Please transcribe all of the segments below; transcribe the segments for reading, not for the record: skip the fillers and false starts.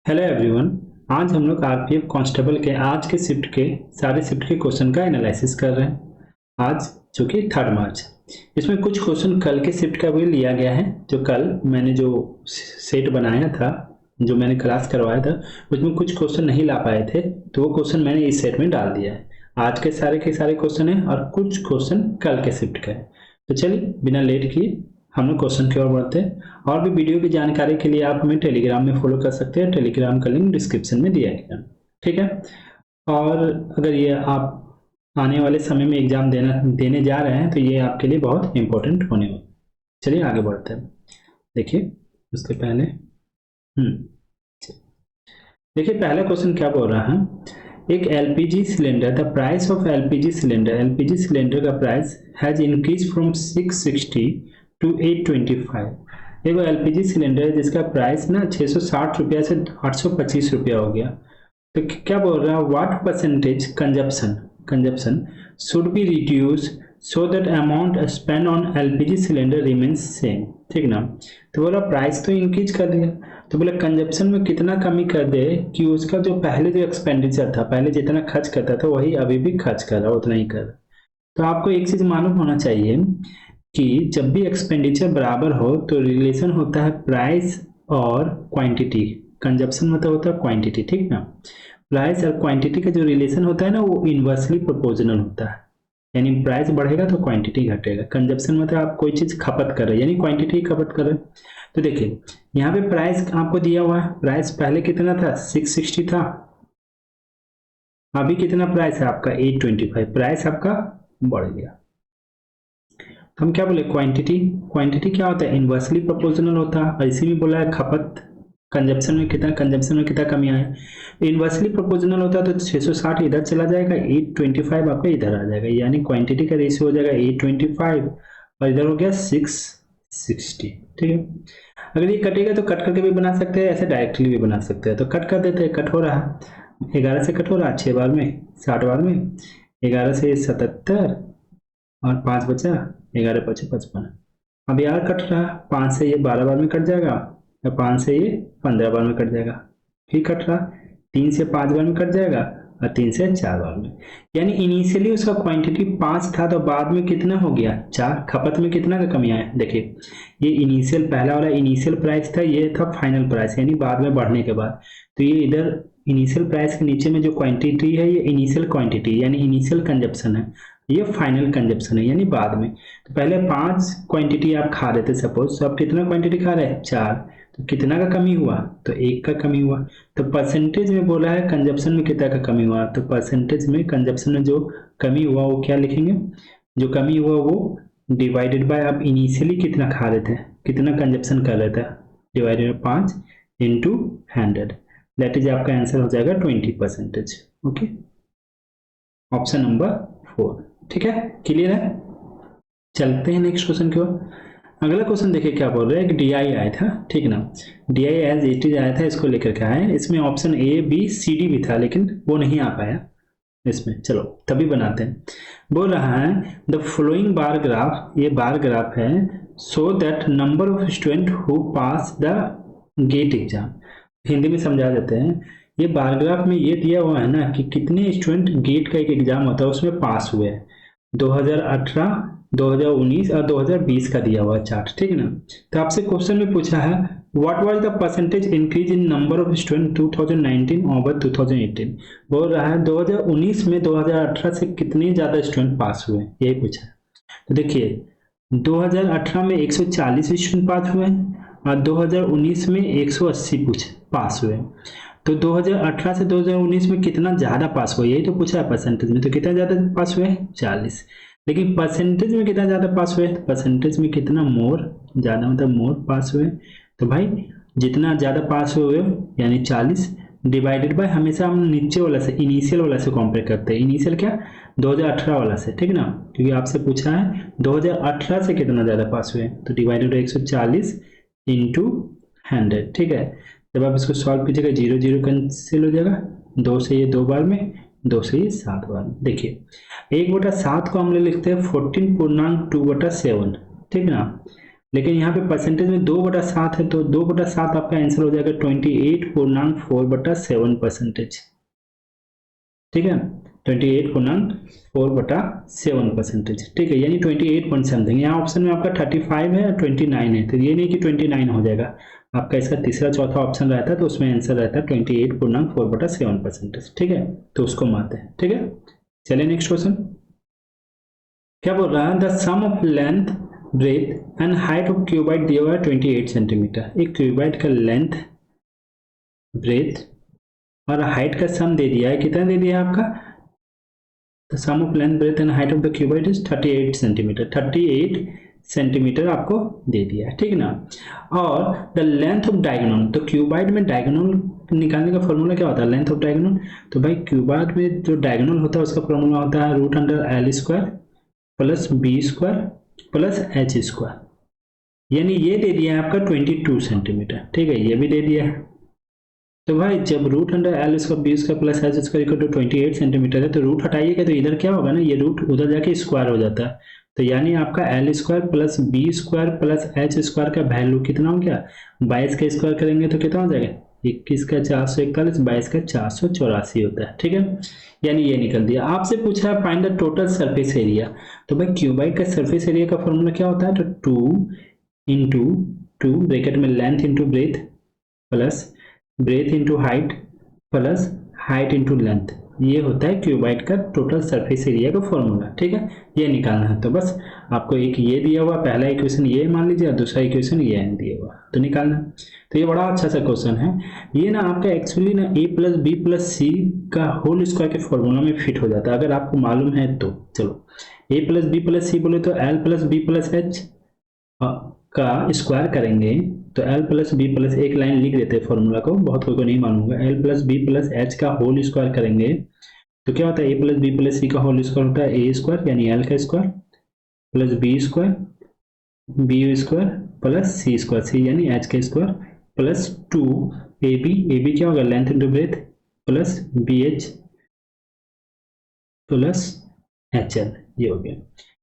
Hello everyone. आज हम लोग आरपीएफ कांस्टेबल के आज के शिफ्ट के सारे शिफ्ट के क्वेश्चन का एनालिसिस कर रहे हैं। आज जो कि 3 मार्च, इसमें कुछ क्वेश्चन कल के शिफ्ट का भी लिया गया है। जो कल मैंने जो सेट बनाया था, जो मैंने क्लास करवाया था, उसमें कुछ क्वेश्चन नहीं ला पाए थे, तो वो क्वेश्चन मैंने इस सेट में डाल दिया है। आज के सारे क्वेश्चन है और कुछ क्वेश्चन कल के शिफ्ट का है। तो चलिए बिना लेट किए हम लोग क्वेश्चन की ओर बढ़ते हैं। और भी वीडियो की जानकारी के लिए आप हमें टेलीग्राम में फॉलो कर सकते हैं। टेलीग्राम का लिंक डिस्क्रिप्शन में दिया गया है, ठीक है। और अगर ये आप आने वाले समय में एग्जाम देने जा रहे हैं तो ये आपके लिए बहुत इंपॉर्टेंट होने वाला। चलिए आगे बढ़ते हैं। देखिए उसके पहले देखिए पहला क्वेश्चन क्या बोल रहा है। एक LPG cylinder, the price of LPG cylinder का price has increase from 660 to 825। एक एलपीजी सिलेंडर है जिसका प्राइस ना 660 रुपया से 825 रुपया हो गया। तो क्या बोल रहा है, what percentage consumption should be reduce so that amount spend on LPG cylinder remains same. ठीक ना। तो बोला प्राइस तो इंक्रीज कर दिया, तो बोला कंजप्शन में कितना कमी कर दे कि उसका जो पहले जो एक्सपेंडिचर था, पहले जितना खर्च करता था वही अभी भी खर्च कर रहा, उतना ही कर रहा। तो आपको एक चीज मालूम होना चाहिए कि जब भी एक्सपेंडिचर बराबर हो तो रिलेशन होता है प्राइस और क्वांटिटी। कंजप्शन मतलब होता है क्वांटिटी, ठीक ना। प्राइस और क्वांटिटी का जो रिलेशन होता है ना, वो इनवर्सली प्रोपोर्शनल होता है। यानी प्राइस बढ़ेगा तो क्वांटिटी घटेगा। कंजप्शन मतलब आप कोई चीज खपत कर रहे हैं, यानी क्वांटिटी खपत कर रहे हैं। तो देखिए यहाँ पे प्राइस आपको दिया हुआ है। प्राइस पहले कितना था, 660 था। अभी कितना प्राइस है आपका, 825। प्राइस आपका बढ़ गया। हम क्या बोले, क्वांटिटी क्या होता है, इनवर्सली प्रोपोर्शनल होता है। और इसी में बोला है खपत, कंजप्शन में कितना कमी आया, इनवर्सली प्रोपोर्शनल होता है। तो 660 इधर चला जाएगा, 825 आपका इधर आ जाएगा। यानी क्वांटिटी का रेशियो हो जाएगा 825 और इधर हो गया 660। ठीक है। अगर ये कटेगा तो कट करके भी बना सकते हैं, ऐसे डायरेक्टली भी बना सकते हैं। तो कट कर देते हैं। कट हो रहा है 11 से कट हो रहा है 6 बार में, 60 बार में। 11 से 77 और 5 बचा, 11 5 55। अब यार कट रहा, 5 से ये 12 बार में कट जाएगा, या 5 से ये 15 बार में कट जाएगा। फिर कट रहा, 3 से 5 बार में कट जाएगा और 3 से 4 बार में। यानी इनिशियली उसका क्वांटिटी 5 था तो बाद में कितना हो गया, 4। खपत में कितना का कमी आया, देखिए ये इनिशियल पहला वाला इनिशियल प्राइस था, ये था फाइनल प्राइस, यानी बाद में बढ़ने के बाद। तो ये इधर इनिशियल प्राइस के नीचे में जो क्वांटिटी है ये इनिशियल क्वांटिटी यानी इनिशियल कंजप्शन है, ये फाइनल कंजप्शन है यानी बाद में। तो पहले 5 क्वांटिटी आप खा रहे थे सपोज, तो आप कितना क्वांटिटी खा रहे हैं, 4। तो कितना का कमी हुआ, तो 1 का कमी हुआ। तो परसेंटेज में बोला है कंजप्शन में कितना का कमी हुआ, तो परसेंटेज में कंजप्शन में जो कमी हुआ वो क्या लिखेंगे, जो कमी हुआ वो डिवाइडेड बाय आप इनिशियली कितना खा रहे थे, कितना कंजप्शन कर रहे थे, divided by 5 into 100। That is आपका आंसर हो जाएगा 20%। Okay, option number 4। ठीक है, क्लियर है। चलते हैं नेक्स्ट क्वेश्चन की ओर। अगला क्वेश्चन देखिए क्या बोल रहे हैं, एक डीआई आया था, ठीक ना। डीआई एज इट इज आया था, इसको लेकर के आए। इसमें option A B C D भी था लेकिन वो नहीं आ पाया इसमें। चलो तभी बनाते हैं। बोल रहा है द फॉलोइंग बार ग्राफ, ये बार ग्राफ है, so that number of student who pass the GATE exam. Hindi में समझा देते हैं। ये बार ग्राफ में ये दिया हुआ है ना कि कितने स्टूडेंट गेट का एक एग्जाम होता है उसमें पास हुए हैं। 2018, 2019 और 2020 का दिया हुआ चार्ट, ठीक है ना। तो आपसे क्वेश्चन में पूछा है what was the percentage increase in number of student 2019 over 2018। बोल रहा है 2019 में 2018 से कितने ज्यादा स्टूडेंट पास हुए, यही पूछा है। तो देखिए 2018 में 140 स्टूडेंट पास हुए और 2019 में 180 पास हुए। तो 2018 से 2019 में कितना ज्यादा पास हुआ, यही तो पूछा है परसेंटेज में। तो कितना ज्यादा पास हुए, 40। लेकिन परसेंटेज में कितना ज्यादा पास हुए, परसेंटेज में कितना मोर ज्यादा, मतलब मोर पास हुए। तो भाई जितना ज्यादा पास हुए यानी 40 डिवाइडेड बाय, हमेशा हम नीचे वाला से इनिशियल वाला से कंपेयर करते हैं। इनिशियल क्या, 2018 वाला से, ठीक ना, क्योंकि आपसे पूछा है 2018 से कितना ज्यादा पास हुए। तो डिवाइडेड बाय 140 इंटू 100, ठीक है। जब आप इसको सॉल्व कीजिएगा 0 0 कैंसिल हो जाएगा, 2 से ये 2 बार में, 2 से ये 7 बार में। देखिए 1/7 को हम लोग लिखते हैं 14 पूर्णांक 2/7, ठीक ना। लेकिन यहाँ पे परसेंटेज में 2/7 है, तो 2/7 आपका आंसर हो जाएगा 28.4/7%। ठीक है, 28.4/7%। ठीक है, यानी 28 पॉइंट समथिंग। यहाँ ऑप्शन में आपका 35 है, 29 है, तो ये नहीं कि 29 हो जाएगा, आपका इसका तीसरा चौथा ऑप्शन रहता है, तो उसमें आंसर रहता है 28.4/7%। ठीक है, तो उसको मानते हैं। ठीक है, चलिए नेक्स्ट क्वेश्चन क्या बोल रहा है, the sum of length breadth and height of cuboid दिया हुआ है 28 सेंटीमीटर। एक क्यूबाइड का लेंथ, ब्रेथ और हाइट का सम दे दिया है, कितना दे दिया है आपका, the sum of length breadth and height of the cuboid is 38 centimetre. 38 centimetre आपको दे दिया है, ठीक है ना। और द लेंथ ऑफ डायगोनल, तो क्यूबाइड में डायगोनल निकालने का फॉर्मूला क्या होता है, लेंथ ऑफ डायगोनल। तो भाई क्यूबाइड में जो डायगोनल होता है उसका फॉर्मूला होता है √L² plus B² plus H², यानी ये दे दिया है आपका 22 सेंटीमीटर। ठीक है, ये भी दे दिया है। तो भाई जब √L² B² plus H² equal to 28 centimetre है, तो रूट हटाइएगा तो इधर क्या होगा ना, ये रूट उधर जाके स्क्वायर हो जाता है, तो यानी आपका L² plus B² plus H² का वैल्यू कितना हो गया, 22 का स्क्वायर करेंगे तो कितना हो जाएगा, 21 का 441, 22 का 484 होता है। ठीक है, यानी ये निकल दिया। आपसे पूछा है find the total surface area, तो भाई क्यूबाइड का सरफेस एरिया का फॉर्मूला क्या होता है, तो 2 इंटू 2 ब्रैकेट में length into breadth plus breadth into height plus height into length, ये होता है क्यूबाइड का टोटल सरफेस एरिया का फॉर्मूला। ठीक है, ये निकालना है। तो बस आपको एक ये दिया हुआ, पहला इक्वेशन ये मान लीजिए, दूसरा इक्वेशन ये दिया हुआ, तो निकालना। तो ये बड़ा अच्छा सा क्वेश्चन है। ये ना आपका एक्चुअली ना a plus B plus C का होल स्क्वायर के फॉर्मूला में फिट हो जाता है, अगर आपको मालूम है तो। चलो a plus B plus C बोले तो l plus B plus H का स्क्वायर करेंगे, तो l प्लस बी प्लस, एक लाइन लिख देते हैं फॉर्मूला को, बहुत कोई को नहीं मालूम होगा, l plus B plus H का होल स्क्वायर करेंगे तो क्या होता है, a plus B plus C का होल स्क्वायर होता है a² यानी l का square plus b² b² plus c² c यानी h का स्क्वायर प्लस 2ab क्या होगा, length into breadth plus bh plus hl, ये हो गया।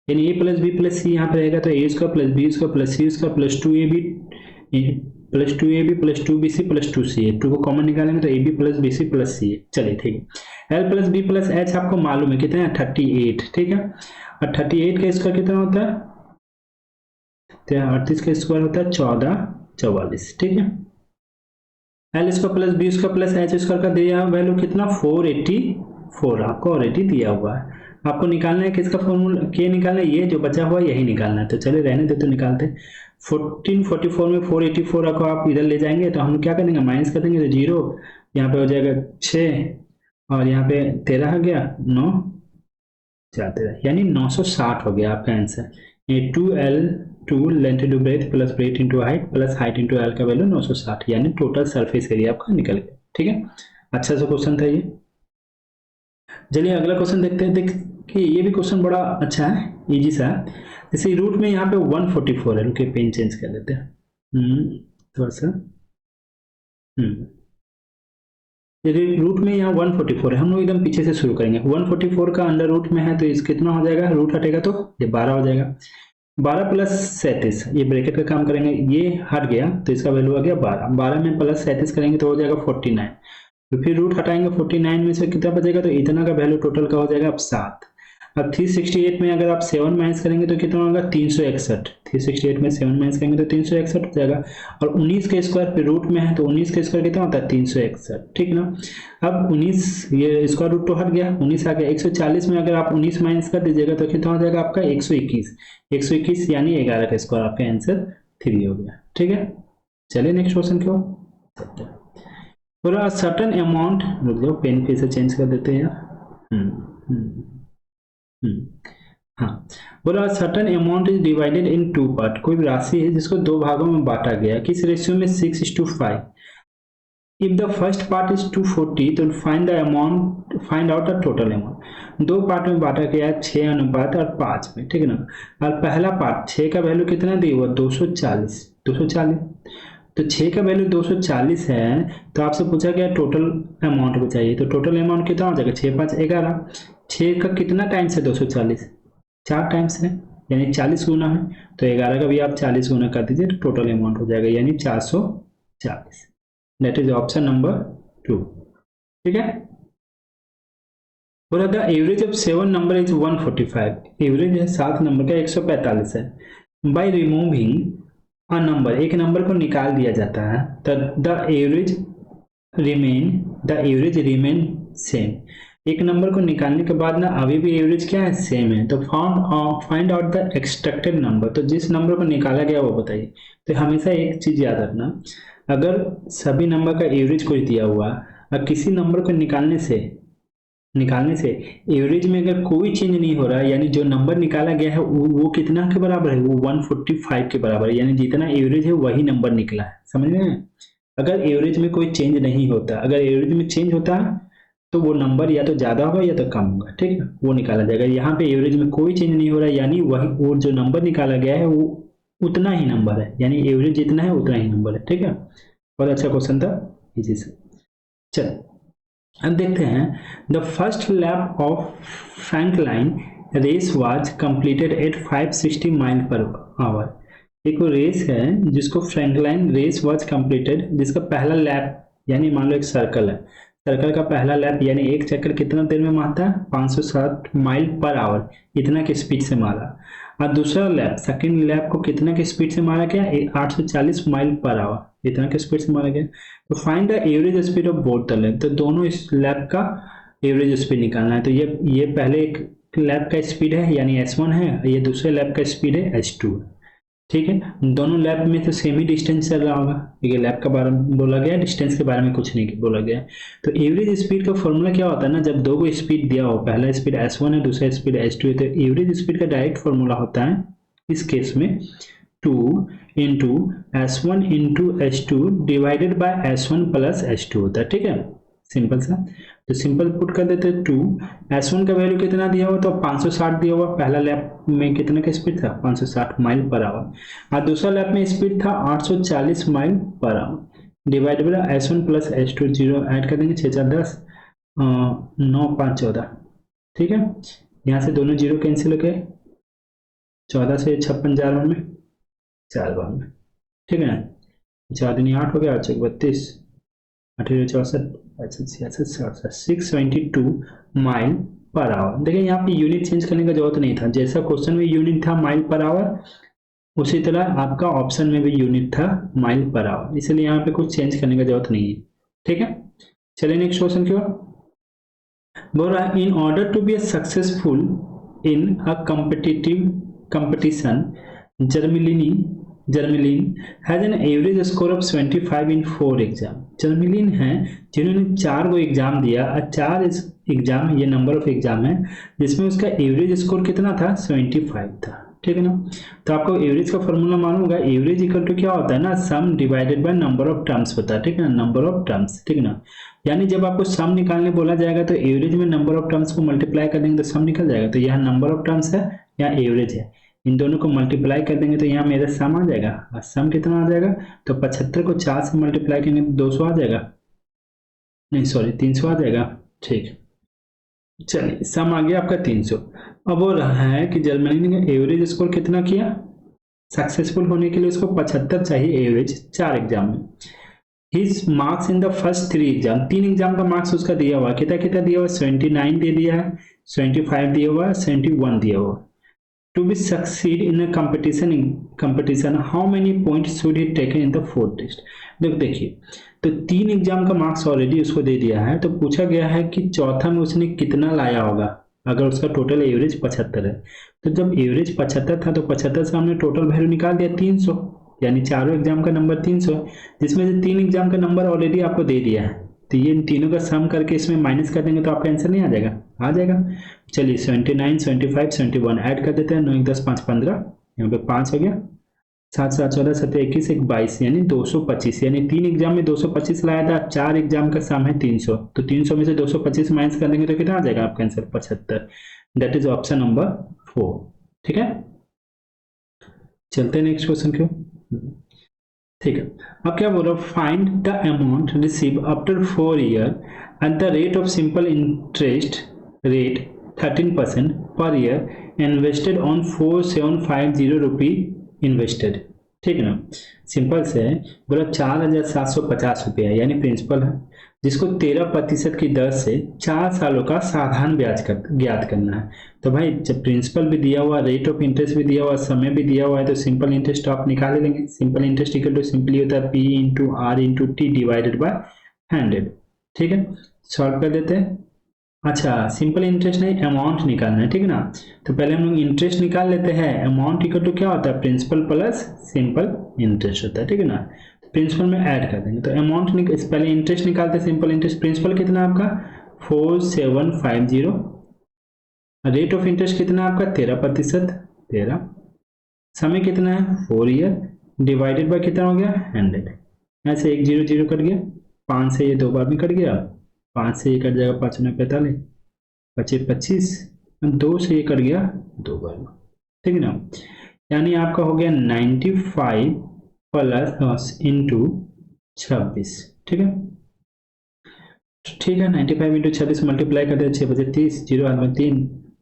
यानी a plus B plus C यहाँ पे रहेगा, तो a² plus b² plus c² plus 2ab plus 2ab plus 2bc plus 2ca, 2 को कॉमन निकालेंगे तो ab plus bc plus ca। चलिए ठीक है, l plus b plus h आपको मालूम है कितना है, 38। ठीक है, और 38 का स्क्वायर कितना होता है, 38 का स्क्वायर होता है 1444। ठीक है, l² plus b² plus h² का दिया वैल्यू कितना, 484 आपको ऑलरेडी दिया हुआ है। आपको निकालना है किसका फॉर्मूला, के निकालना है, ये जो बचा हुआ यही निकालना है। तो चलिए रहने दे, तो निकालते। 1444 में 484 को आप इधर ले जाएंगे तो हम क्या करेंगे, माइनस कर देंगे, तो 0 यहाँ पे हो जाएगा 6 और यहाँ पे 13 हो गया, 9 4 13, यानी 960 हो गया आपका आंसर। ये 2 length into breadth plus breadth into height plus height into L का वैल्यू 960, यानी टोटल सरफेस एरिया आपका निकल गया। ठीक है, अच्छा सा क्वेश्चन था ये। चलिए अगला क्वेश्चन देखते हैं। देखिए ये भी क्वेश्चन बड़ा अच्छा है, इजी सा है। जैसे रूट में यहाँ पे 144 है, रुके पेन चेंज कर लेते हैं थोड़ा सा। रूट में यहाँ 144 है, हम लोग एकदम पीछे से शुरू करेंगे। 144 का अंडर रूट में है तो इस कितना हो जाएगा, रूट हटेगा तो ये 12 हो जाएगा। 12 प्लस 37, ये ब्रैकेट का काम करेंगे, ये हट गया तो इसका वैल्यू आ गया 12। 12 में प्लस 37 करेंगे तो हो जाएगा 49, तो फिर रूट हटाएंगे 49 में से कितना बचेगा, तो इतना का वैल्यू टोटल का हो जाएगा अब 7। अब 368 में अगर आप 7 माइनस करेंगे तो कितना होगा, 361। 368 में 7 माइनस करेंगे तो 361 हो जाएगा। और 19 का स्क्वायर पे रूट में है तो 19 का स्क्वायर कितना होता है, 361। ठीक ना, अब 19 ये स्क्वायर रूट तो हट गया, 19 आ गया। 140 में अगर आप 19 माइनस कर दीजिएगा तो कितना हो जाएगा आपका 121। 121 यानी 11 का स्क्वायर, आपका आंसर 3 हो गया। ठीक है, चलिए नेक्स्ट क्वेश्चन क्यों पूरा सर्टन अमाउंट, रुक जाओ पेन फिर से चेंज कर देते हैं यार। हाँ, बोला certain amount is divided in 2 part, कोई राशि है जिसको 2 भागों में बांटा गया, किस रेशियो में, 6:5। If the first part is 240 तो find the amount, find out the total amount. 2 part में बांटा गया है, 6 और 5 में। ठीक है ना, और पहला पार्ट 6 का वैल्यू कितना दिया हुआ, 240। तो 6 का वैल्यू 240 है, तो आपसे पूछा गया टोटल अमाउंट को चाहिए, तो टोटल अमाउंट कितना हो जाएगा, 6 5 11। 6 का कितना टाइम्स है 240, 4 टाइम्स है, यानी 40 गुना है, तो 11 का भी आप 40 गुना कर दीजिए तो टोटल अमाउंट हो जाएगा यानी 440। That is option number 2। ठीक है। और the average of 7 number is 145, average है 7 नंबर का 145 है। बाय रिमूविंग अ नंबर, एक नंबर को निकाल दिया जाता है, द एवरेज रिमेन सेम। एक नंबर को निकालने के बाद ना अभी भी एवरेज क्या है, सेम है। तो find out the extracted number, तो जिस नंबर को निकाला गया वो बताइए। तो हमेशा एक चीज याद रखना, अगर सभी नंबर का एवरेज कोई दिया हुआ और किसी नंबर को निकालने से एवरेज में अगर कोई चेंज नहीं हो रहा है, यानी जो नंबर निकाला गया है वो कितना के बराबर है, वो 145 के बराबर है, यानी जितना एवरेज है वही नंबर निकला है। समझ में? अगर एवरेज में कोई चेंज नहीं होता, अगर एवरेज में चेंज होता है तो वो नंबर या तो ज्यादा होगा या तो कम होगा। ठीक है, वो निकाला जाएगा। यहाँ पे एवरेज में कोई चेंज नहीं हो रहा है, यानी वही वो जो नंबर निकाला गया है वो उतना ही नंबर है, यानी एवरेज जितना है उतना ही नंबर है। ठीक है, बहुत अच्छा क्वेश्चन था, इजी से। चल अब देखते हैं, the first lap of Franklin race was completed at 560 mile per hour. एक वो रेस है जिसको फ्रैंकलाइन रेस वाज कंप्लीटेड, जिसका पहला लैप, यानी मान लो एक सर्कल है, सर्कल का पहला लैप यानी एक चक्कर कितना देर में मारता है, 560 माइल पर आवर, इतना की स्पीड से मारा। और दूसरा लैप, सेकंड लैप को कितना की स्पीड से मारा गया, 840 माइल पर आवर, इतना की स्पीड से मारा गया। तो find the average speed of both the lap, तो दोनों इस लैप का एवरेज स्पीड निकालना है। तो ये पहले एक लैप का स्पीड है यानी s1 है, ये दूसरे लैप का स्पीड है s2। ठीक है, दोनों लैप में तो सेम ही डिस्टेंस चल रहा होगा, ये लैप का बारे में बोला गया, डिस्टेंस के बारे में कुछ नहीं बोला गया। तो एवरेज स्पीड का फॉर्मूला क्या होता है ना, जब दो को स्पीड दिया हो, पहला स्पीड s1 है दूसरा स्पीड s2 है, तो एवरेज स्पीड का डायरेक्ट फॉर्मूला होता है इस केस में 2 into s1 into s2 divided by s1 plus s2 होता है। ठीक है, सिंपल सा। तो सिंपल पुट कर देते हैं 2, s1 का वैल्यू कितना दिया हुआ, तो 560 दिया हुआ, पहला लैप में कितना का स्पीड था, 560 माइल पर आवर, और दूसरा लैप में स्पीड था 840 mile per our, divided by s1 plus s2, 0 add कर देंगे, 6 4 10, 9 5 14। ठीक है, यहाँ से दोनों जीरो कैंसिल हो गए, 14 से 56 4 में 4 बार में। ठीक है, 4 दिन 8 हो गया, 8 32, 18 64 66 622 माइल पर आवर। देखिए यहाँ पे यूनिट चेंज करने का जरूरत नहीं था, जैसा क्वेश्चन में यूनिट था माइल पर आवर, उसी तरह आपका ऑप्शन में भी यूनिट था माइल पर आवर, इसलिए यहाँ पे कुछ चेंज करने का जरूरत नहीं है। ठीक है, चलिए नेक्स्ट क्वेश्चन की ओर। बोल रहा है, in order to be successful in a competition, जर्मलिन has an average score of 75 in 4 exam. जर्मलिन है जिन्होंने 4 को एग्जाम दिया, और 4 एग्जाम ये नंबर ऑफ एग्जाम है जिसमें उसका एवरेज स्कोर कितना था, 75 था। ठीक है ना, तो आपको एवरेज का फॉर्मूला मालूम होगा, एवरेज इक्वल टू क्या होता है ना, सम divided by number of terms होता है। ठीक है ना, नंबर ऑफ टर्म्स। ठीक है ना, यानी जब आपको सम निकालने बोला जाएगा तो एवरेज में नंबर ऑफ टर्म्स को मल्टीप्लाई कर देंगे तो सम निकल जाएगा। तो यहाँ नंबर ऑफ टर्म्स है, यहाँ एवरेज है, इन दोनों को मल्टीप्लाई कर देंगे तो यहाँ मेरा सम आ जाएगा। और सम कितना आ जाएगा, तो 75 को 4 से मल्टीप्लाई करेंगे तो 200 आ जाएगा, नहीं सॉरी 300 आ जाएगा। ठीक, चलिए सम आ गया आपका 300। अब वो रहा है कि जर्मनी ने एवरेज स्कोर कितना किया, सक्सेसफुल होने के लिए उसको 75 चाहिए एवरेज 4 एग्जाम में। His marks in the first 3 exam, 3 exam का मार्क्स उसका दिया हुआ, कितना कितना दिया हुआ, 79 दे दिया है, 75 दिया हुआ है, 71 दिया हुआ। To be succeed in a competition, how many points should he taken in the 4th test? देखिए, तो 3 एग्जाम का मार्क्स ऑलरेडी उसको दे दिया है, तो पूछा गया है कि चौथा में उसने कितना लाया होगा, अगर उसका टोटल एवरेज 75 है। तो जब एवरेज 75 था तो 75 से हमने टोटल वैल्यू निकाल दिया 300, यानी चारों एग्जाम का नंबर 300, जिसमें से 3 एग्जाम का नंबर ऑलरेडी आपको दे दिया है। तो ये इन तीनों का सम करके इसमें माइनस कर देंगे तो आपका आंसर नहीं आ जाएगा, आ जाएगा। चलिए 79 75 71 ऐड कर देते हैं, 9 1 10 5 15, यहाँ पे 5 हो गया, 7 7 14 7 21 1 22, यानी 225, यानी 3 एग्जाम में 225 लाया था, 4 एग्जाम का सम है 300, तो 300 में से 225 माइनस कर देंगे तो कितना आ जाएगा आपका answer, 75। That is option number 4। ठीक है, चलते हैं नेक्स्ट क्वेश्चन क्यों। ठीक है, अब क्या बोल रहा, find the amount receive after 4 year at the rate of simple interest rate 13% per year invested on 4750 rupee invested, ठीक है ना। सिंपल से है, बोला 4750 रुपया यानी प्रिंसिपल है, जिसको 13% की दर से 4 सालों का साधारण ब्याज ज्ञात करना है। तो भाई जब प्रिंसिपल भी दिया हुआ, रेट ऑफ इंटरेस्ट भी दिया हुआ, समय भी दिया हुआ है, तो सिंपल इंटरेस्ट आप निकाल लेंगे। Simple interest equal to simply होता है P into R into T divided by 100, ठीक है। सॉल्व कर देते हैं। अच्छा, सिंपल इंटरेस्ट नहीं, अमाउंट निकालना है, ठीक है ना। तो पहले हम लोग इंटरेस्ट निकाल लेते हैं। अमाउंट इक्वल टू क्या होता है, प्रिंसिपल प्लस सिंपल इंटरेस्ट होता है, ठीक है ना। तो प्रिंसिपल में ऐड कर देंगे। तो अमाउंट पहले इंटरेस्ट निकालते हैं, सिंपल इंटरेस्ट। प्रिंसिपल कितना है आपका 4750, रेट ऑफ इंटरेस्ट कितना है आपका 13%, 13, समय कितना है 4 ईयर, डिवाइडेड बाय कितना हो गया 100। ऐसे 1 0 0 कट गया, 5 से ये 2 बार भी कट गया, 5 से ये कट जाएगा 5 9 45, 25 25, 2 से ये कट गया 2 बार, ठीक है ना। यानी आपका हो गया 95 प्लस इंटू 26, ठीक है। ठीक है, 95 इंटू 26 मल्टीप्लाई करते हैं, 6 बजे 30, 0 हाथ में 3,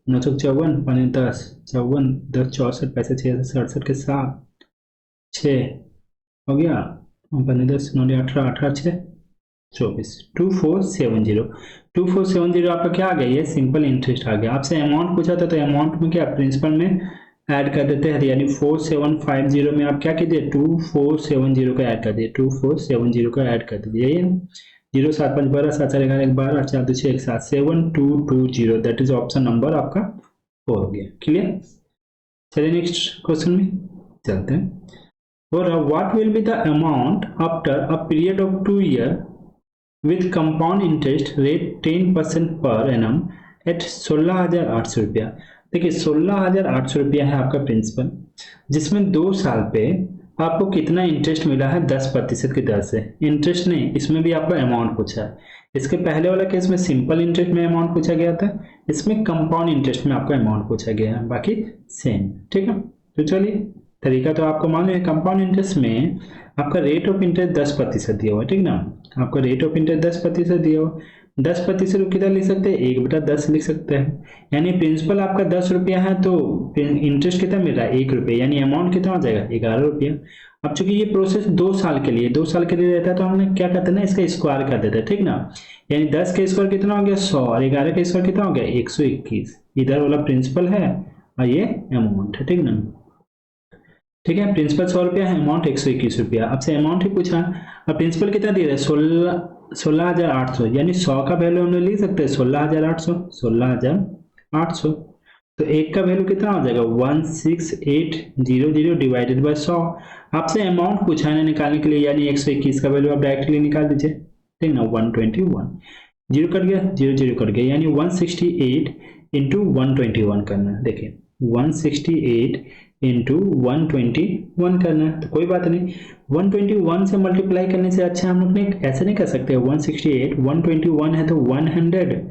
9 54, 5 10, 54, 10 64, पैसे 6 67 के 7, 6 हो गया, 5 10 9 18, 18 6 24, 2470। 2470 आपका क्या आ गया, ये सिंपल इंटरेस्ट आ गया। आपसे अमाउंट पूछा था, तो अमाउंट में क्या प्रिंसिपल में ऐड कर देते हैं, यानी 4750 में आप क्या कीजिए 2470 का ऐड कर दिए, 2470 का ऐड कर दीजिए। ये 0 7 5 12 7 4 11 12 4 2 6 1 7 7220, दैट इज ऑप्शन नंबर आपका 4 हो गया। क्लियर। चलिए नेक्स्ट क्वेश्चन में चलते हैं। और what will be the amount after a period of 2 year with compound interest rate 10% per annum eight 16,800 रुपया। देखिए 16,800 रुपया है आपका प्रिंसिपल, जिसमें 2 साल पे आपको कितना इंटरेस्ट मिला है 10% की दर से। इंटरेस्ट नहीं, इसमें भी आपका अमाउंट पूछा है। इसके पहले वाला केस में सिंपल इंटरेस्ट में अमाउंट पूछा गया था, इसमें कंपाउंड इंटरेस्ट में आपका अमाउंट पूछा गया है, बाकी सेम, ठीक है। तो चलिए तरीका तो आपको मालूम है। कंपाउंड इंटरेस्ट में आपका रेट ऑफ इंटरेस्ट 10% दिया हुआ है, ठीक ना। आपका रेट ऑफ इंटरेस्ट 10% दिया हुआ, 10% कितना लिख सकते हैं 1/10 लिख सकते हैं। यानी प्रिंसिपल आपका 10 रुपया है, तो इंटरेस्ट कितना मिल रहा है 1 रुपया, यानी अमाउंट कितना हो जाएगा 11 रुपया। अब चूंकि ये प्रोसेस 2 साल के लिए रहता है, तो हमने क्या करते हैं ना, इसका स्क्वायर कर देते हैं, ठीक ना। यानी 10 का स्क्वायर कितना हो गया 100, और 11 का स्क्वायर कितना हो गया 121। इधर वाला प्रिंसिपल है और ये अमाउंट है, ठीक ना। ठीक है, प्रिंसिपल 100 रुपया है, अमाउंट 121 रुपया। आपसे अमाउंट ही पूछा और प्रिंसिपल कितना दिया है 16,800, यानी 100 का वैल्यू हमने लिख सकते हैं 16,800, 16,800। तो एक का वैल्यू कितना हो जाएगा 16800 डिवाइडेड बाय 100। आपसे अमाउंट पूछा है निकालने के लिए, यानी 121 का वैल्यू आप डायरेक्टली निकाल दीजिए, ठीक ना। 121, 0 कट गया, 0 0 कट गया, यानी 168 इंटू 121 करना है। देखिए 168 इंटू 121 करना है, तो कोई बात नहीं, 121 से मल्टीप्लाई करने से अच्छा हम लोग ने ऐसे नहीं कर सकते। 168 121 है, तो 100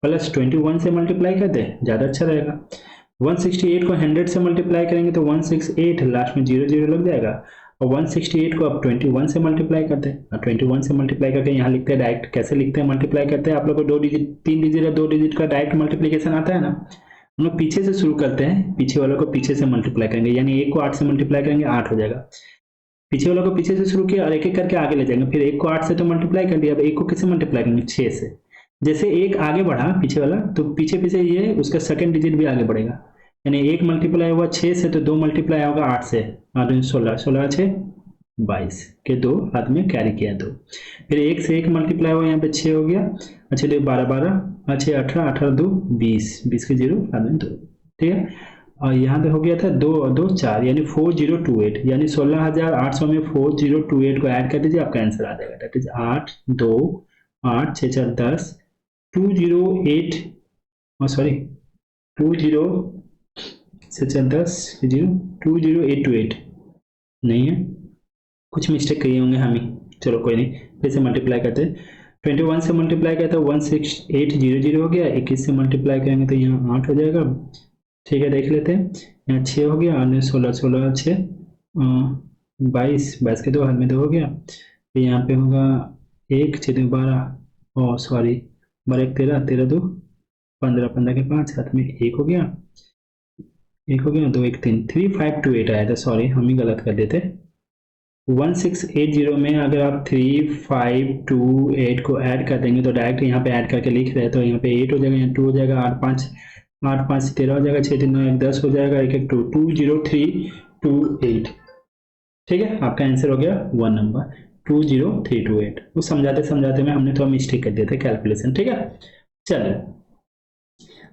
प्लस 21 से मल्टीप्लाई कर दे, ज़्यादा अच्छा रहेगा। 168 को 100 से मल्टीप्लाई करेंगे तो 168, लास्ट में 0 0 लग जाएगा, और 168 को अब 21 से मल्टीप्लाई करते हैं, और 21 से मल्टीप्लाई करके यहाँ लिखते हैं डायरेक्ट। कैसे लिखते हैं, मल्टीप्लाई करते हैं, आप लोग को 2 डिजिट 3 डिजिट या 2 डिजिट का डायरेक्ट मल्टीप्लीकेशन आता है ना। हम लोग पीछे से शुरू करते हैं, पीछे वालों को पीछे से मल्टीप्लाई करेंगे, यानी 1 को 8 से मल्टीप्लाई करेंगे 8 हो जाएगा। पीछे वालों को पीछे से शुरू किया और एक एक करके आगे ले जाएंगे, फिर 1 को 8 से तो मल्टीप्लाई कर दिया, अब 1 को किससे मल्टीप्लाई करेंगे 6 से। जैसे 1 आगे बढ़ा पीछे वाला, तो पीछे पीछे ये उसका सेकंड डिजिट भी आगे बढ़ेगा, यानी 1 मल्टीप्लाई हुआ 6 से, तो 2 मल्टीप्लाई होगा 8 से, 16 16 6 22 के 2 हाथ में कैरी किया 2, फिर 1 से 1 मल्टीप्लाई हुआ, यहाँ पे 6 हो गया, अच्छा 12 12 6 18 18 2 20 20 के 0 हाथ में 2, ठीक है। और यहाँ पे हो गया था 2 2 4, यानी 4028, यानी 16,800 में 4028 को ऐड कर दीजिए, आपका आंसर आ जाएगा, दैट इज 8 2 8 6 4 10 208, सॉरी 20 से 10 0 20828 नहीं है, कुछ मिस्टेक किए होंगे हम ही, चलो कोई नहीं, फिर से मल्टीप्लाई करते हैं। 21 से मल्टीप्लाई करते हैं 16800 हो गया, 21 से मल्टीप्लाई करेंगे तो यहाँ 8 हो जाएगा, ठीक है। देख लेते हैं, यहाँ 6 हो गया, और 16 16 6 22 22 के 2 हाथ में 2 हो गया, फिर यहाँ पे होगा 1 6 2 12, और सॉरी 12 1 13 13 2 15 15 के 5 हाथ में 1 हो गया, 1 हो गया, 2 1 3, 3528 आया था, सॉरी हम ही गलत कर देते। 1680 में अगर आप 3528 को ऐड कर देंगे तो डायरेक्ट यहाँ पे ऐड करके लिख रहे हैं, तो यहाँ पे 8 हो जाएगा, यहाँ 2 हो जाएगा, 8 5 13 हो जाएगा, 6 3 9 1 10 हो जाएगा, 1 1 2 20328। ठीक है, आपका आंसर हो गया 1 नंबर 20328। वो समझाते समझाते में हमने थोड़ा मिस्टेक कर दिया था कैलकुलेशन। ठीक है, चलिए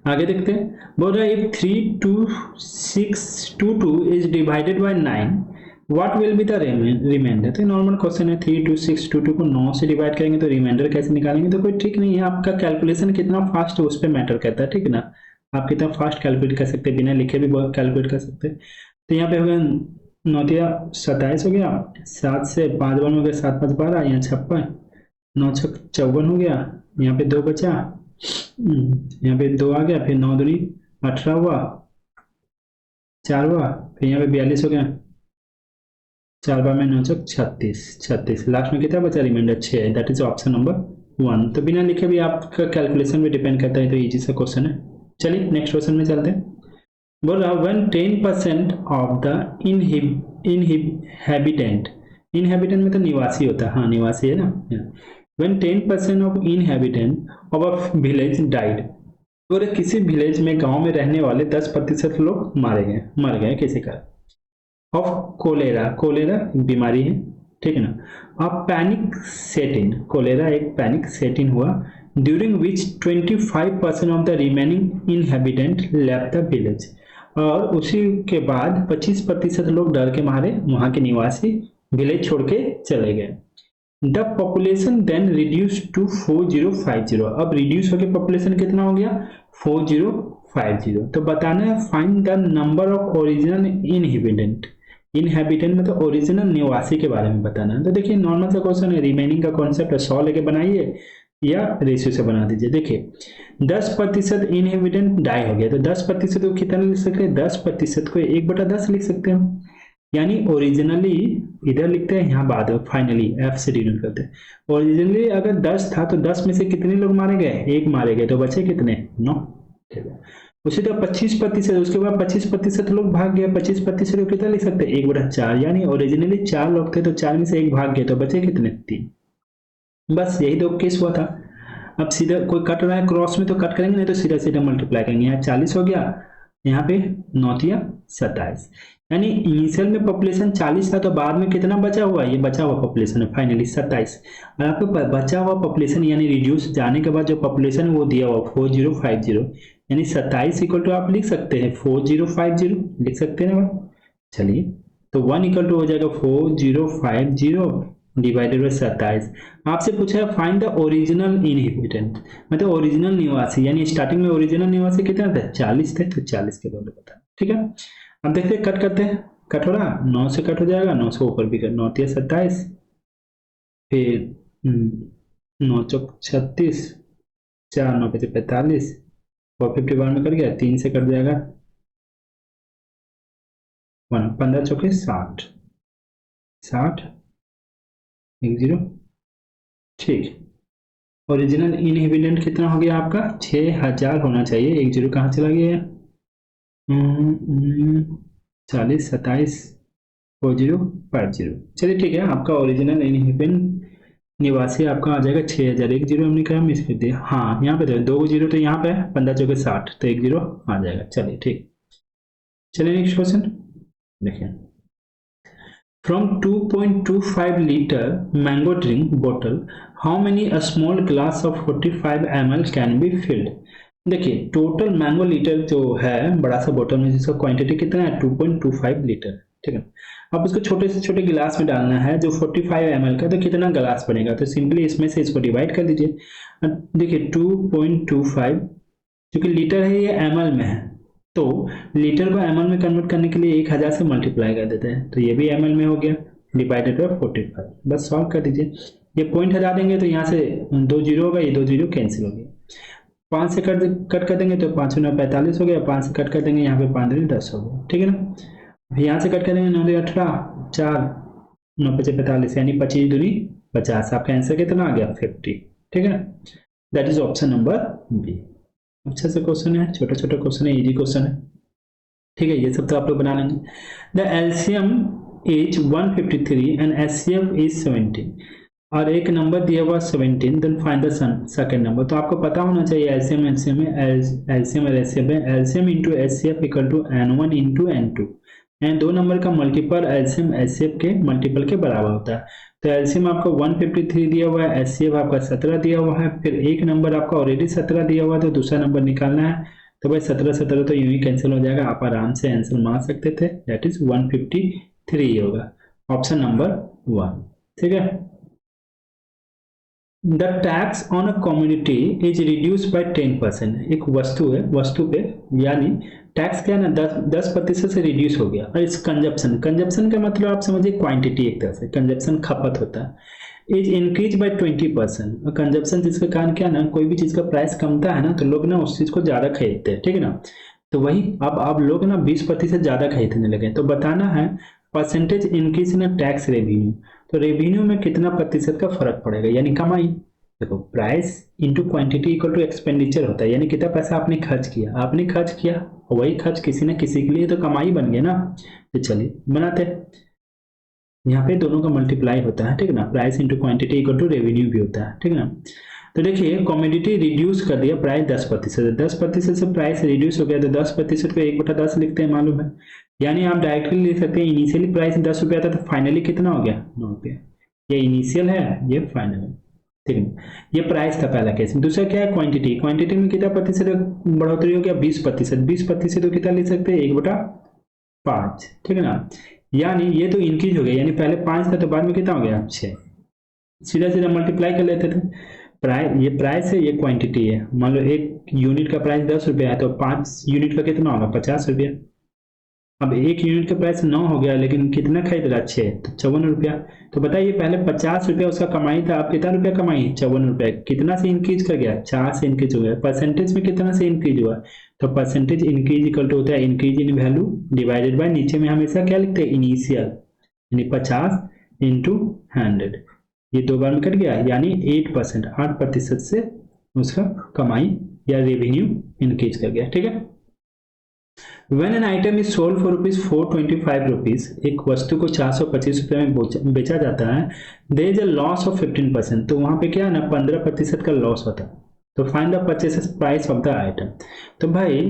आगे देखते हैं। बोल रहा है if 32622 is divided by 9 what will be the remainder. तो नॉर्मल क्वेश्चन है, 32622 को 9 से डिवाइड करेंगे तो रिमाइंडर कैसे निकालेंगे, तो कोई ठीक नहीं है, आपका कैलकुलेशन कितना फास्ट है उस पर मैटर करता है। ठीक है ना, आप कितना फास्ट कैलकुलेट कर सकते हैं, बिना लिखे भी कैलकुलेट कर सकते हैं। तो यहाँ पे हो गया 9 27 हो गया, 7 से 5 बार हो गया, 7 5 12, यहाँ 56, 9 6 54 हो गया, यहाँ पे 2 बचा, यहाँ पे 2 आ गया, फिर 9 दूनी 18 हुआ, 4 हुआ, फिर यहाँ पे 42 हो गया, 4 बार में 9 6 36, लास्ट में कितना बचा remainder 6, that is option number 1। तो बिना लिखे भी आपका कैलकुलेशन भी डिपेंड करता है, तो इजी सा क्वेश्चन है। चलिए नेक्स्ट क्वेश्चन में चलते हैं। बोल रहा when 10% of the inhabitant, inhabitant में तो निवासी होता है, हाँ निवासी है ना। When 10% of inhabitant of a village died, और किसी विलेज में गांव में रहने वाले 10% लोग मर गए किसी का, ऑफ कोलेरा, कोलेरा बीमारी है, ठीक है ना। अब पैनिक सेट इन, कोलेरा एक पैनिक सेट इन हुआ, during which 25% of the remaining inhabitant left the village, और उसी के बाद 25% लोग डर के मारे, वहां के निवासी विलेज छोड़ के चले गए। The population then reduce to 4050, अब रिड्यूस होकर पॉपुलेशन कितना हो गया 4050। तो बताना है find the number of original inhabitant, inhabitant में तो ओरिजिनल निवासी के बारे में बताना है। तो देखिए नॉर्मल सा क्वेश्चन है, रिमेनिंग का कॉन्सेप्ट है, 100 लेके बनाइए या रेशियो से बना दीजिए। देखिए 10% इनहेबिटेंट डाई हो गया, तो 10% को कितना लिख सकते हैं, 10% को 1/10 लिख सकते हैं, यानी ओरिजिनली इधर लिखते हैं, यहाँ बाद में फाइनली एफ से डिनोट करते हैं। ओरिजिनली अगर 10 था तो 10 में से कितने लोग मारे गए, 1 मारे गए, तो बचे कितने 9। ठीक है, उसी तरह 25%, उसके बाद 25% लोग भाग गए, 25% को कितना लिख सकते हैं 1/4, यानी ओरिजिनली 4 लोग थे तो 4 में से 1 भाग गए, तो बचे कितने 3। बस यही 2 केस हुआ था। अब सीधा कोई कट रहा है क्रॉस में तो कट करेंगे, नहीं तो सीधा सीधा मल्टीप्लाई करेंगे। यहाँ 40 हो गया, यहाँ पे 9 27, यानी इनिशियल में पॉपुलेशन 40 था तो बाद में कितना बचा हुआ, ये बचा हुआ पॉपुलेशन है फाइनली 27। और आपको बचा हुआ पॉपुलेशन यानी रिड्यूस जाने के बाद जो पॉपुलेशन है वो दिया हुआ 4050, यानी 27 इक्वल टू आप लिख सकते हैं 4050 लिख सकते हैं ना। चलिए तो 1 इक्वल टू हो जाएगा 4050 डिवाइडेड बाय 27। आपसे पूछा है फाइंड द ओरिजिनल इनहेबिटेंट, मतलब ओरिजिनल निवासी, यानी स्टार्टिंग में ओरिजिनल निवासी कितना था 40 थे, तो 40 के बराबर बता। ठीक है, अब देखते हैं कट करते हैं, कट हो रहा 9 से कट हो जाएगा, 9 से ऊपर भी कर, 9 27, फिर 9 चौक 36, 4 9 5 45, 450 बार में कट गया, 3 से कट जाएगा 15 चौके 60 60 10। ठीक, ओरिजिनल इनहेबिटेंट कितना हो गया आपका 6000 होना चाहिए, 10 कहाँ चला गया, 40 27 4050। चलिए ठीक है, आपका ओरिजिनल इनहेबिटेंट निवासी आपका आ जाएगा 6000। 10 हमने क्या मिस कर दिया, हाँ यहाँ पे 2 0 तो यहाँ पे है, 15 चौके 60, तो 10 आ जाएगा। चलिए ठीक, चलिए नेक्स्ट क्वेश्चन देखिए। From 2.25 liter mango drink bottle, how many a small glass of 45 ml can be filled? देखिए टोटल मैंगो लीटर जो है बड़ा सा बोतल में, जिसका क्वांटिटी कितना है 2.25 लीटर। ठीक है, अब उसको छोटे से छोटे गिलास में डालना है जो 45 ml का, तो कितना गिलास बनेगा, तो सिंपली इसमें से इसको डिवाइड कर दीजिए। देखिए 2.25 जो कि लीटर है ये ml में है, तो लीटर को ml में कन्वर्ट करने के लिए 1000 से मल्टीप्लाई कर देते हैं, तो ये भी ml में हो गया डिवाइडेड बाय 45। बस सॉल्व कर दीजिए, ये पॉइंट हटा देंगे तो यहाँ से 2 0 होगा, ये 2 0 कैंसिल हो गया। 5 से कट कर देंगे तो 5 9 45 हो गया, 5 से कट कर देंगे यहाँ पे 5 2 10 हो गया। ठीक है ना, यहाँ से कट कर देंगे 9 2 18, 4 9 5 45, यानी 25 दूनी 50। आपका आंसर कितना आ गया 50। ठीक है, that is option number B. अच्छा सा क्वेश्चन है, छोटा छोटा क्वेश्चन है, इजी क्वेश्चन है, ठीक है। ये सब तो आप लोग बना लेंगे। The LCM is 153 and HCF is 17 और एक नंबर दिया हुआ 17, then find the second number. तो आपको पता होना चाहिए एलसीएम एलसीएम है, एलसीएम और एचसीएफ है। LCM into HCF equal to n1 into n2, and दो नंबर का मल्टीपल एलसीएम एचसीएफ के मल्टीपल के बराबर होता है। तो एलसीएम आपको 153 दिया हुआ है, एचसीएफ आपका 17 दिया हुआ है, फिर एक नंबर आपका ऑलरेडी 17 दिया हुआ है तो दूसरा नंबर निकालना है। तो भाई 17 17 तो यूं ही कैंसिल हो जाएगा, आप आराम से आंसर मान सकते थे, दैट इज 153 होगा, ऑप्शन नंबर 1, ठीक है। The tax on a community is reduce by 10%। एक वस्तु है, वस्तु पे यानी टैक्स क्या है ना 10% से रिड्यूस हो गया। और इस कंजप्शन, कंजप्शन का मतलब आप समझिए क्वांटिटी, एक तरह से कंजप्शन खपत होता है। Is increase by 20%। और कंजप्शन जिसके कारण क्या ना, कोई भी चीज का प्राइस कमता है ना तो लोग ना उस चीज को ज्यादा खरीदते हैं, ठीक है ना। तो वही अब आप लोग ना 20% ज्यादा खरीदने लगे। तो बताना है percentage increase in tax revenue. तो रेवेन्यू में कितना प्रतिशत का फर्क पड़ेगा, यानी कमाई। देखो price into quantity equal to expenditure होता है, यानी कितना पैसा आपने खर्च किया, आपने खर्च किया वही खर्च किसी न किसी के लिए तो कमाई बन गया ना। तो चलिए बनाते हैं, यहाँ पे दोनों का मल्टीप्लाई होता है, ठीक है ना। Price into quantity equal to revenue भी होता है, ठीक है ना। तो देखिए कमोडिटी रिड्यूस कर दिया प्राइस 10%, 10% से प्राइस रिड्यूस हो गया तो 10% को 1/10 लिखते हैं, मालूम है। यानी आप डायरेक्टली लिख सकते हैं इनिशियली प्राइस 10 रुपया था तो फाइनली कितना हो गया 9 रुपया। ये इनिशियल है, ये फाइनल है, ठीक है। ये प्राइस था पहला केस। दूसरा क्या है क्वांटिटी, क्वांटिटी में कितना प्रतिशत बढ़ोतरी हो गया 20%, 20% तो कितना लिख सकते हैं 1/5, ठीक है ना। यानी ये तो इंक्रीज हो गया, यानी पहले 5 था तो बाद में कितना हो गया 6, सीधा सीधा मल्टीप्लाई कर लेते थे। प्राइस, ये प्राइस है, ये क्वांटिटी है। मान लो एक यूनिट का प्राइस 10 रुपया है तो 5 यूनिट का कितना होगा 50 रुपया। अब एक यूनिट का प्राइस 9 हो गया लेकिन कितना खरीद रहा 6, तो 54 रुपया। तो बताइए पहले 50 रुपया उसका कमाई था, अब कितना रुपया कमाई 54 रुपया, कितना से इंक्रीज कर गया 4 से इंक्रीज हो गया। परसेंटेज में कितना से इंक्रीज हुआ, तो परसेंटेज इंक्रीज इक्वल टू होता है increase in value divided by नीचे में हमेशा क्या लिखते हैं इनिशियल, यानी 50 इंटू 100, ये 2 बार में कट गया, यानी 8%, 8% से उसका कमाई या रेवेन्यू इंक्रीज कर गया, ठीक है। When an item is sold for ₹425, एक वस्तु को 425 रुपये में बेचा जाता है, there is a loss of 15%, तो वहां पे क्या है ना 15% का लॉस होता है। तो find the purchase price of the item. तो भाई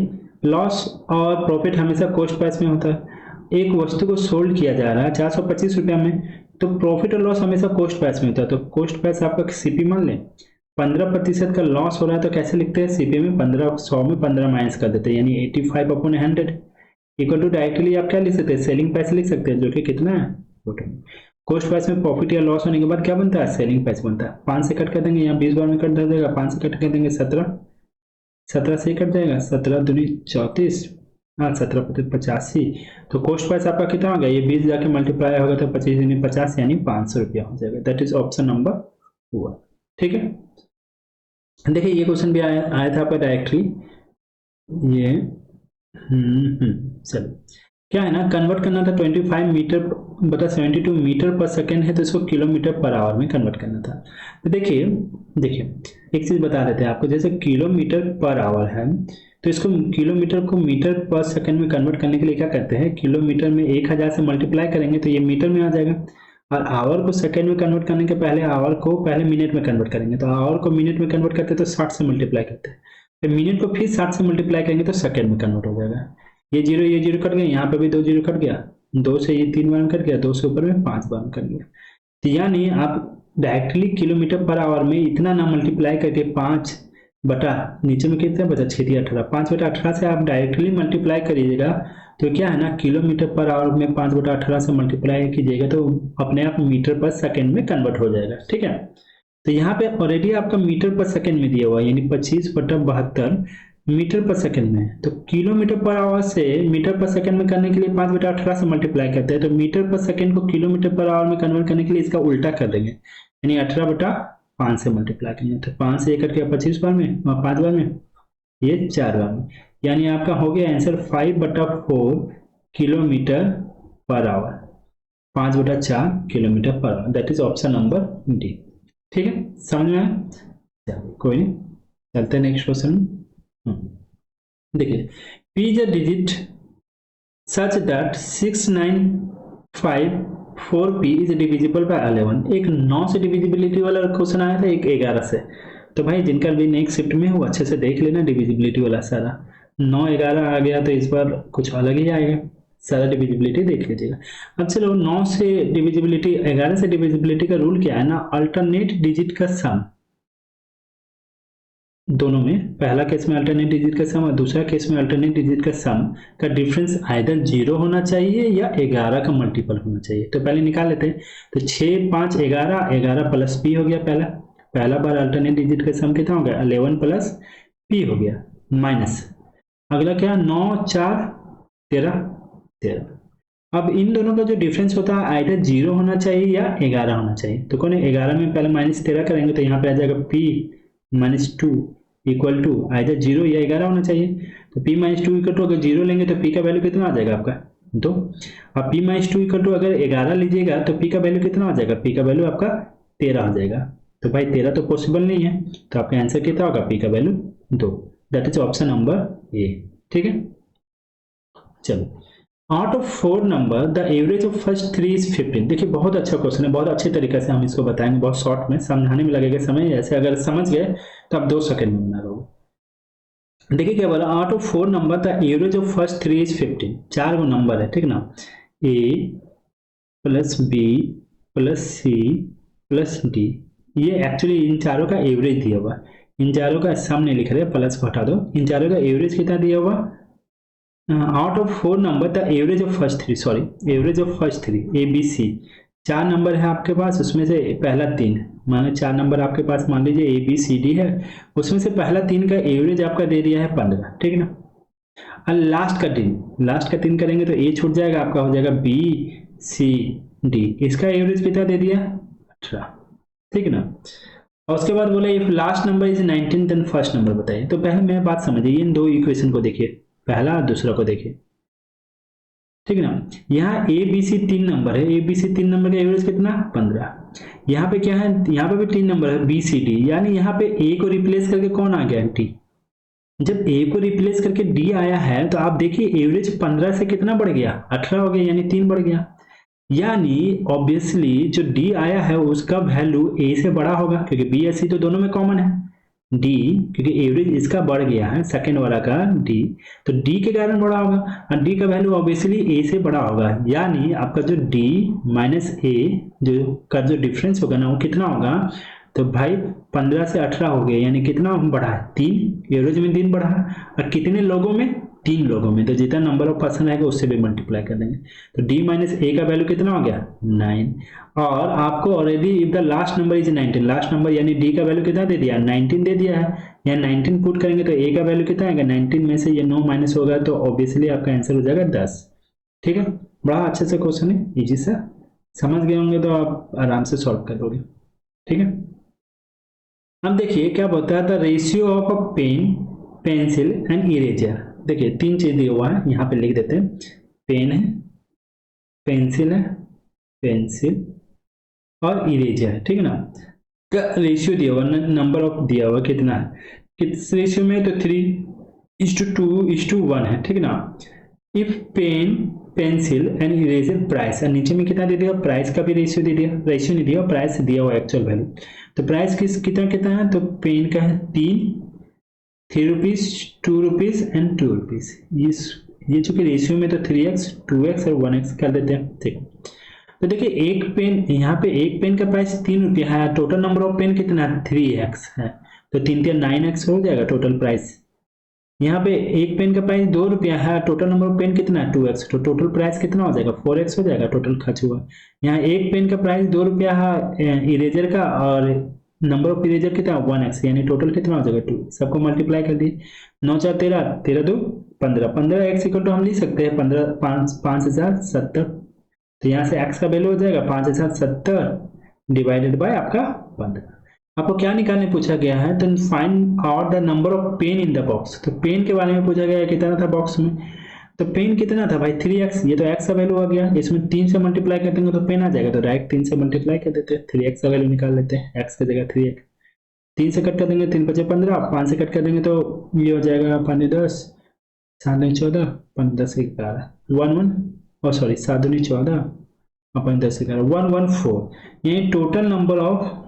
लॉस और प्रॉफिट हमेशा कॉस्ट प्राइस में होता है। एक वस्तु को सोल्ड किया जा रहा है 425 रुपया में, तो प्रॉफिट और लॉस हमेशा कॉस्ट प्राइस में होता है। तो कॉस्ट प्राइस आपका सीपी मान लें, 15% का लॉस हो रहा है तो कैसे लिखते हैं सीपी में 15, 100 में 15 माइनस कर देते हैं, यानी 85/100 इक्वल टू डायरेक्टली आप क्या लिख सकते हैं सेलिंग प्राइस लिख सकते हैं, जो कि कितना है कॉस्ट प्राइस में प्रॉफिट या लॉस होने के बाद क्या बनता है सेलिंग प्राइस बनता है। 5 से कट कर देंगे, यहाँ 20 बार में कट जाएगा, 5 से कट कर देंगे 17, 17 से कट जाएगा, 17 दूनी 34, हाँ 17 85, तो कॉस्ट प्राइस आपका कितना हो गया, ये 20 जाके मल्टीप्लाई होगा तो 25 दूनी 50 यानी 500 रुपया हो जाएगा। दैट इज ऑप्शन नंबर 1, ठीक है। देखिए ये क्वेश्चन भी आया था आपका डायरेक्टली, ये चलो क्या है ना कन्वर्ट करना था 25 मीटर बटा 72 मीटर पर सेकेंड है तो इसको किलोमीटर पर आवर में कन्वर्ट करना था। तो देखिए एक चीज बता देते हैं आपको, जैसे किलोमीटर पर आवर है तो इसको किलोमीटर को मीटर पर सेकेंड में कन्वर्ट करने के लिए क्या करते हैं, किलोमीटर में 1000 से मल्टीप्लाई करेंगे तो ये मीटर में आ जाएगा, और आवर को सेकेंड में कन्वर्ट करने के पहले आवर को पहले मिनट में कन्वर्ट करेंगे, तो आवर को मिनट में कन्वर्ट करते तो 60 से मल्टीप्लाई करते हैं, फिर मिनट को फिर 60 से मल्टीप्लाई करेंगे तो सेकेंड में कन्वर्ट हो जाएगा। ये जीरो कट गया, यहाँ पे भी 2 जीरो कट गया, 2 से ये 3 बार में कट गया, 2 से ऊपर में 5 बार में कट गया। तो यानी आप डायरेक्टली किलोमीटर पर आवर में इतना ना मल्टीप्लाई करके 5 बटा नीचे में कितना बचा 6×18, 5/18 से आप डायरेक्टली मल्टीप्लाई करिएगा तो क्या है ना किलोमीटर पर आवर में 5/18 से मल्टीप्लाई कीजिएगा तो अपने आप मीटर पर सेकेंड में कन्वर्ट हो जाएगा, ठीक है। तो यहाँ पे ऑलरेडी आपका मीटर पर सेकेंड में दिया हुआ है, यानी 25/72 मीटर पर सेकेंड में, तो किलोमीटर पर आवर से मीटर पर सेकेंड में करने के लिए 5/18 से मल्टीप्लाई करते हैं, तो मीटर पर सेकेंड को किलोमीटर पर आवर में कन्वर्ट करने के लिए इसका उल्टा कर देंगे, यानी 18/5 से मल्टीप्लाई करेंगे, तो 5 से 1 कट गया 25 बार में और 5 बार में ये 4 बार में, यानी आपका हो गया answer 5/4 kilometre per hour, 5/4 kilometre per hour, that is option number D, ठीक है। समझ में आया, कोई नहीं, चलते हैं नेक्स्ट क्वेश्चन। देखिए p is a digit such that 6954p is divisible by 11। एक 9 से डिविजिबिलिटी वाला क्वेश्चन आया था, एक 11 से। तो भाई जिनका भी नेक्स्ट शिफ्ट में वो अच्छे से देख लेना डिविजिबिलिटी वाला सारा। 9 11 आ गया तो इस बार कुछ अलग ही आएगा, सारा डिविजिबिलिटी देख लीजिएगा। अब चलो 9 से डिविजिबिलिटी 11 से डिविजिबिलिटी का रूल क्या है ना, अल्टरनेट डिजिट का सम। दोनों में पहला केस में अल्टरनेट डिजिट का सम और दूसरा केस में अल्टरनेट डिजिट का सम का डिफरेंस आइदर 0 होना चाहिए या 11 का मल्टीपल होना चाहिए। तो पहले निकाल लेते हैं। तो 6 5 11, 11 प्लस p हो गया पहला बार अल्टरनेट डिजिट का सम कितना हो गया 11 प्लस p हो गया, माइनस अगला क्या 9 4 13। अब इन दोनों का जो डिफरेंस होता है आइदर 0 होना चाहिए या 11 होना चाहिए। तो कौन है 11 में पहले -13 करेंगे तो यहाँ पे आ जाएगा p -2 इक्वल टू आइदर 0 या 11 होना चाहिए। तो p -2 इक्वल टू अगर 0 लेंगे तो p का वैल्यू कितना आ जाएगा आपका 2। अब p -2 इक्वल टू अगर 11 लीजिएगा तो p का वैल्यू कितना आ जाएगा, p का वैल्यू आपका 13 आ जाएगा। तो भाई 13 तो पॉसिबल नहीं है, तो आपका आंसर कितना होगा p का value 2। That is option number A. ठीक है, चलो out of 4 number the average of first 3 is 15। देखिए बहुत अच्छा क्वेश्चन है, बहुत अच्छे तरीके से हम इसको बताएंगे, बहुत शॉर्ट में समझाने में लगेगा समय। ऐसे अगर समझ गए तो आप 2 सेकंड में बना लोगे। देखिए क्या बोला, out of 4 number the average of first 3 is 15। 4 वो नंबर है, ठीक ना, a plus B plus C plus D. ये एक्चुअली इन चारों का एवरेज दिया हुआ, इन चारों का सम नहीं लिख रहे, प्लस को हटा दो। इन चारों का एवरेज कितना दिया हुआ, out of 4 number the average of first 3, sorry average of first 3 A B C. 4 number है आपके पास, उसमें से पहला 3 माने 4 नंबर आपके पास मान लीजिए ए बी सी डी है, उसमें से पहला 3 का एवरेज आपका दे दिया है 15, ठीक है ना। और लास्ट का 3 करेंगे तो ए छूट जाएगा, आपका हो जाएगा बी सी डी। इसका एवरेज कितना दे दिया 18, ठीक है ना। और उसके बाद बोला if last number is 19 then first number बताइए। तो पहले मेरी बात समझिए, इन दो इक्वेशन को देखिए, पहला और दूसरा को देखिए, ठीक है ना। यहाँ ए बी सी 3 नंबर है, ए बी सी 3 नंबर का एवरेज कितना 15। यहाँ पे क्या है, यहाँ पे भी 3 नंबर है बी सी डी, यानी यहाँ पे ए को रिप्लेस करके कौन आ गया डी। जब ए को रिप्लेस करके डी आया है तो आप देखिए एवरेज 15 से कितना बढ़ गया 18 हो गया, यानी 3 बढ़ गया। यानी ऑब्वियसली जो डी आया है उसका वैल्यू ए से बड़ा होगा, क्योंकि बी या सी तो दोनों में कॉमन है। डी क्योंकि एवरेज इसका बढ़ गया है सेकेंड वाला का डी, तो डी के कारण बड़ा होगा, और डी का वैल्यू ऑब्वियसली ए से बड़ा होगा। यानी आपका जो डी माइनस ए जो का जो डिफरेंस होगा ना वो कितना होगा, तो भाई 15 से 18 हो गया, यानी कितना बढ़ा है 3, एवरेज में 3 बढ़ा है। और कितने लोगों में 3 लोगों में, तो जितना नंबर ऑफ पर्सन रहेगा उससे भी मल्टीप्लाई कर देंगे। तो d माइनस ए का वैल्यू कितना हो गया 9। और आपको already if the last number is 19, last number यानी d का वैल्यू कितना दे दिया 19 दे दिया है। यहाँ 19 पुट करेंगे तो a का वैल्यू कितना आएगा 19 में से ये 9 माइनस होगा, तो ऑब्वियसली आपका आंसर हो जाएगा 10। ठीक है, बड़ा अच्छे से क्वेश्चन है, इजी सा, समझ गए होंगे तो आप आराम से सॉल्व कर दोगे। ठीक है, अब देखिए क्या बोलता है, the ratio of a pen pencil and eraser. देखिए 3 चीज दिया हुआ है, यहाँ पे लिख देते हैं, पेन है, पेंसिल है, पेंसिल और इरेजर है, ठीक है ना। का रेशियो दिया हुआ, नंबर ऑफ दिया हुआ कितना है, किस रेशियो में, तो 3:2:1 है, ठीक है ना। If pen pencil and eraser price, और नीचे में कितना दे दिया, प्राइस का भी रेशियो दे दिया, रेशियो नहीं दिया, प्राइस दिया हुआ एक्चुअल वैल्यू। तो प्राइस कितना कितना है, तो पेन का है 3 रुपीज 2 रुपीज एंड 2 रुपीज। ये चूंकि रेशियो में तो 3x 2x और 1x कर देते हैं, ठीक। तो देखिए एक पेन, यहाँ पे एक पेन का प्राइस 3 रुपया है, टोटल नंबर ऑफ पेन कितना है 3x है, तो 3 3 9x हो जाएगा टोटल प्राइस। यहाँ पे एक पेन का प्राइस 2 रुपया है, टोटल नंबर ऑफ पेन कितना है 2x, तो टोटल प्राइस कितना हो जाएगा 4x हो जाएगा टोटल खर्च हुआ। यहाँ एक पेन का प्राइस 2 रुपया है इरेजर का, और नंबर ऑफ इरेजर कितना 1x, यानी टोटल कितना हो जाएगा 2। सबको मल्टीप्लाई कर दिए, 9 4 13, 13 2 15, 15x इक्वल टू हम लिख सकते हैं 15 5070। तो यहाँ से x का वैल्यू हो जाएगा 5070 डिवाइडेड बाय आपका 15। आपको क्या निकालने पूछा गया है, तो find out the number of pain in the box. तो पेन के बारे में पूछा गया है, कितना था बॉक्स में, तो पेन कितना था भाई 3x, ये तो x का वैल्यू आ गया, इसमें 3 से मल्टीप्लाई कर देंगे तो पेन आ जाएगा, तो डायरेक्ट 3 से मल्टीप्लाई कर देते हैं, 3x का वैल्यू निकाल लेते हैं, x की जगह 3x। 3 से कट कर देंगे 3 5 15, 5 से कट कर देंगे तो ये हो जाएगा 5 10, 7 9 14, 5 10 11, 1 1, और सॉरी 7 9 14 और 5 10 11, 114। ये टोटल नंबर ऑफ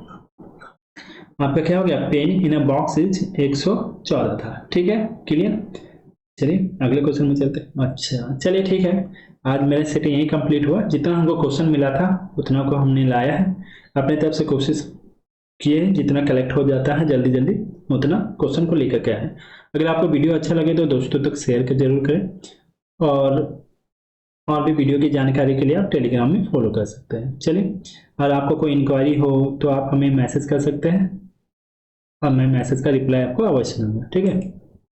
आपका क्या हो गया, pain in a box is 114 था। ठीक है, क्लियर। चलिए अगले क्वेश्चन में चलते हैं। अच्छा चलिए ठीक है, आज मेरा सेट यही कंप्लीट हुआ। जितना हमको क्वेश्चन मिला था उतना को हमने लाया है, अपने तरफ से कोशिश किए, जितना कलेक्ट हो जाता है जल्दी जल्दी उतना क्वेश्चन को लेकर के आए। अगर आपको वीडियो अच्छा लगे तो दोस्तों तक शेयर कर जरूर करें, और भी वीडियो की जानकारी के लिए आप टेलीग्राम में फॉलो कर सकते हैं। चलिए, और आपको कोई इंक्वायरी हो तो आप हमें मैसेज कर सकते हैं, और मैं मैसेज का रिप्लाई आपको अवश्य दूंगा। ठीक है,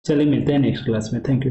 चलिए मिलते हैं नेक्स्ट क्लास में। Thank you.